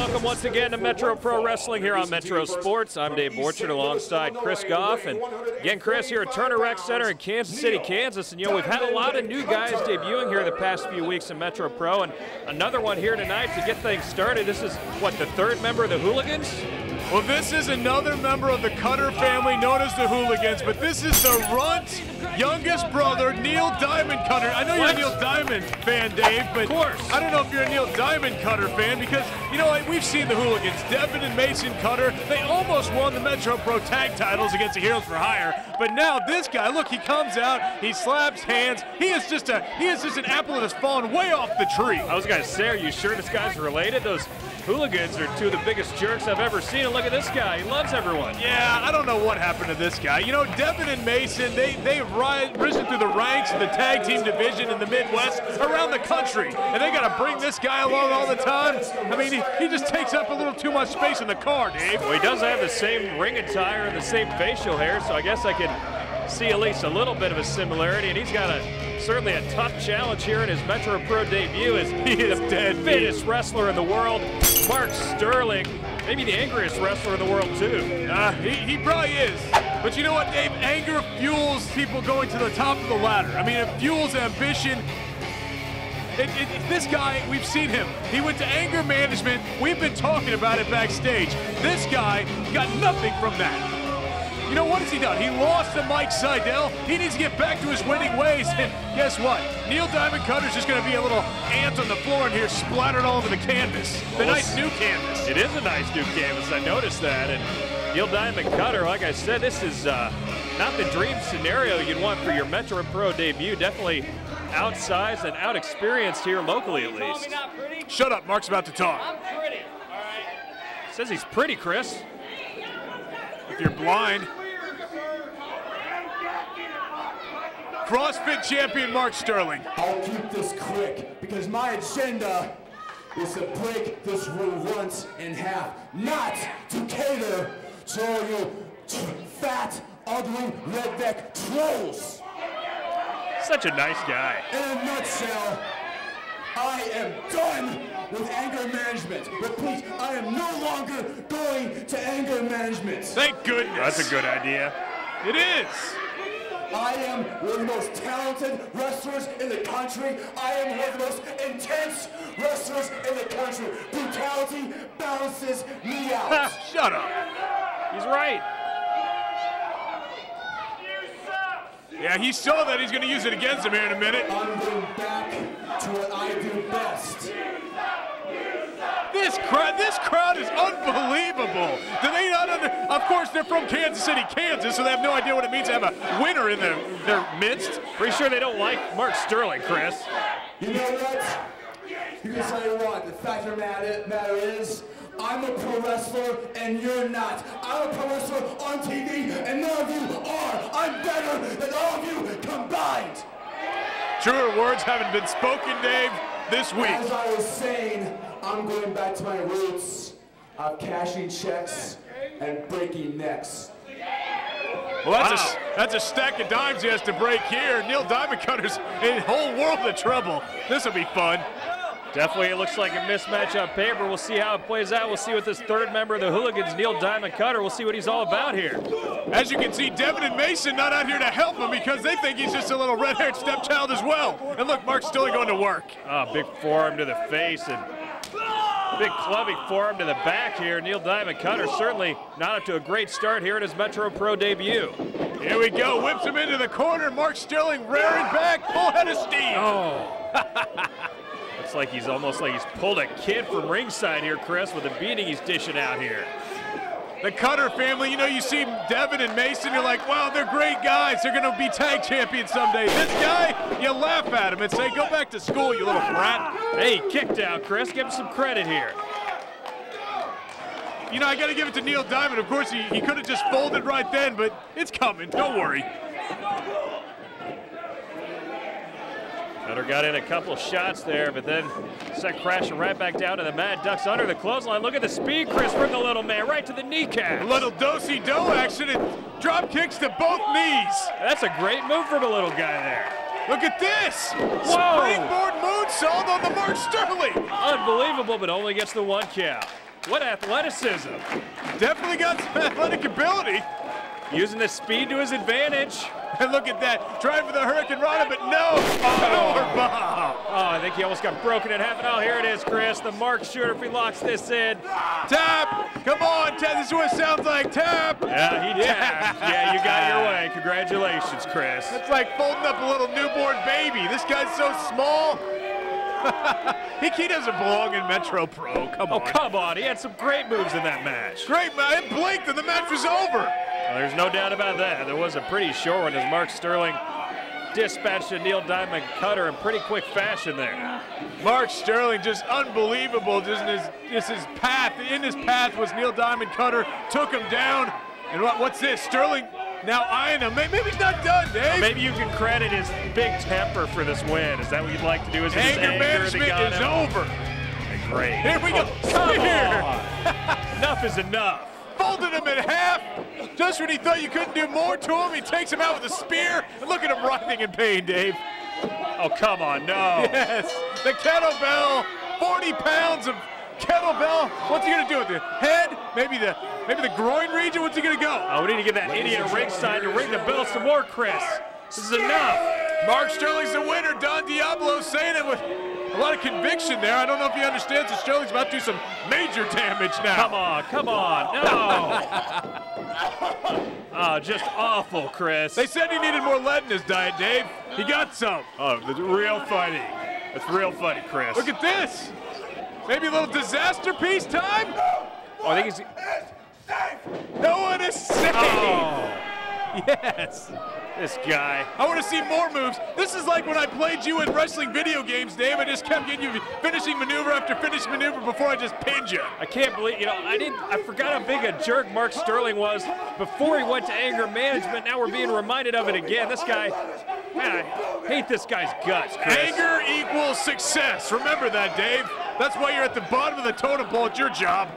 welcome once again to Metro Pro Wrestling here on Metro Sports. I'm Dave Borchard alongside Chris Goff. And again, Chris, here at Turner Rec Center in Kansas City, Kansas. And, you know, we've had a lot of new guys debuting here the past few weeks in Metro Pro. And another one here tonight to get things started. This is, what, the third member of the Hooligans? Well, this is another member of the Cutter family known as the Hooligans, but this is the Runt's youngest brother, Neil Diamond Cutter. I know you're a Neil Diamond fan, Dave, but I don't know if you're a Neil Diamond Cutter fan because, you know, we've seen the Hooligans, Devin and Mason Cutter. They almost won the Metro Pro tag titles against the Heroes for Hire, but now this guy, look, he comes out, he slaps hands. He is just an apple that has fallen way off the tree. I was going to say, are you sure this guy's related? Those Hooligans are two of the biggest jerks I've ever seen. And look at this guy, he loves everyone. Yeah, I don't know what happened to this guy. You know, Devin and Mason, they've risen through the ranks of the tag team division in the Midwest around the country. And they got to bring this guy along all the time. I mean, he just takes up a little too much space in the car, Dave. Well, he does have the same ring attire and the same facial hair, so I guess I can see at least a little bit of a similarity. And he's got certainly a tough challenge here in his Metro Pro debut as he is the fittest wrestler in the world, Mark Sterling. Maybe the angriest wrestler in the world, too. He probably is. But you know what, Dave? Anger fuels people going to the top of the ladder. I mean, it fuels ambition. This guy, we've seen him. He went to anger management. We've been talking about it backstage. This guy got nothing from that. You know, what has he done? He lost to Mike Seidel. He needs to get back to his winning ways. And guess what? Neil Diamond Cutter's just going to be a little ant on the floor in here, splattered all over the canvas. The nice new canvas. It is a nice new canvas. I noticed that. And Neil Diamond Cutter, like I said, this is not the dream scenario you'd want for your Metro Pro debut. Definitely outsized and out-experienced here locally, at least. Shut up. Mark's about to talk. I'm pretty. All right. Says he's pretty, Chris. If you're blind. CrossFit champion Mark Sterling. I'll keep this quick because my agenda is to break this runt in half, not to cater to all you fat, ugly, redneck trolls. Such a nice guy. In a nutshell, I am done with anger management. Repeat, I am no longer going to anger management. Thank goodness. That's a good idea. It is. I am one of the most talented wrestlers in the country. I am one of the most intense wrestlers in the country. Brutality balances me out. Shut up. He's right. Yeah, he saw that. He's going to use it against him here in a minute. I'm going back to what I do best. This crowd is unbelievable. Do they not of course, they're from Kansas City, Kansas, so they have no idea what it means to have a winner in their midst. Pretty sure they don't like Mark Sterling, Chris. You know what? You can say what. The fact of the matter is, I'm a pro wrestler and you're not. I'm a pro wrestler on TV and none of you are. I'm better than all of you combined. Truer words haven't been spoken, Dave, this week. As I was saying, I'm going back to my roots of cashing checks and breaking necks. Well, that's a stack of dimes he has to break here. Neil Diamond Cutter's in a whole world of trouble. This will be fun. Definitely, it looks like a mismatch on paper. We'll see how it plays out. We'll see what this third member of the Hooligans, Neil Diamond Cutter, we'll see what he's all about here. As you can see, Devin and Mason not out here to help him because they think he's just a little red-haired stepchild as well. And look, Mark's still going to work. Oh, big forearm to the face and big clubbing forearm to the back here. Neil Diamond Cutter certainly not up to a great start here in his Metro Pro debut. Here we go, whips him into the corner. Mark Sterling rearing back, full head of steam. Oh. Looks like he's almost like he's pulled a kid from ringside here, Chris, with the beating he's dishing out here. The Cutter family, you know, you see Devin and Mason, you're like, wow, they're great guys. They're going to be tag champions someday. This guy, you laugh at him and say, go back to school, you little brat. Hey, kicked out, Chris. Give him some credit here. You know, I got to give it to Neil Diamond. Of course, he could have just folded right then, but it's coming. Don't worry. Cutter got in a couple shots there, but then set crashing right back down to the mat. Ducks under the clothesline. Look at the speed, Chris, from the little man, right to the kneecap. A little do-si-do action and drop kicks to both knees. That's a great move from a little guy there. Look at this. Whoa. Springboard moonsault on the Mark Sterling. Unbelievable, but only gets the one count. What athleticism. Definitely got some athletic ability. Using the speed to his advantage. And look at that, trying for the Hurricane Rana, but no, power bomb. Oh, I think he almost got broken in half. And oh, here it is, Chris. The mark shooter if he locks this in. Tap, come on, Ted, this is what it sounds like, tap. Yeah, he tapped. Yeah, you got your way. Congratulations, Chris. It's like folding up a little newborn baby. This guy's so small. he doesn't belong in Metro Pro, come on. Oh, come on, he had some great moves in that match. Great, man, it blinked and the match was over. Well, there's no doubt about that. There was a pretty short one as Mark Sterling dispatched a Neil Diamond Cutter in pretty quick fashion there. Mark Sterling just unbelievable, just his path. In his path was Neil Diamond Cutter, took him down. And what's this? Sterling now eyeing him. Maybe he's not done, Dave. Well, maybe you can credit his big temper for this win. Is that what you'd like to do? Is anger management is over. Great. Here we go. Come on. Enough is enough. Folded him in half. Just when he thought you couldn't do more to him, he takes him out with a spear. And look at him writhing in pain, Dave. Oh, come on, no. Yes, the kettlebell, 40 pounds of kettlebell. What's he gonna do with the head? Maybe the groin region. What's he gonna go? Oh, we need to get that idiot ringside to ring the bell some more, Chris. This is enough. Mark Sterling's the winner. Don Diablo saying it with a lot of conviction there. I don't know if he understands that Sterling's about to do some major damage now. Come on, no. Oh, just awful, Chris. They said he needed more lead in his diet, Dave. He got some. Oh, that's real funny. That's real funny, Chris. Look at this. Maybe a little disaster piece time? Oh, I think he's... No one is safe. Oh. Yes. This guy. I want to see more moves. This is like when I played you in wrestling video games, Dave. I just kept getting you finishing maneuver after finishing maneuver before I just pinned you. I can't believe, I forgot how big a jerk Mark Sterling was before he went to anger management. Now we're being reminded of it again. This guy, man, I hate this guy's guts, Chris. Anger equals success. Remember that, Dave. That's why you're at the bottom of the totem pole. It's your job.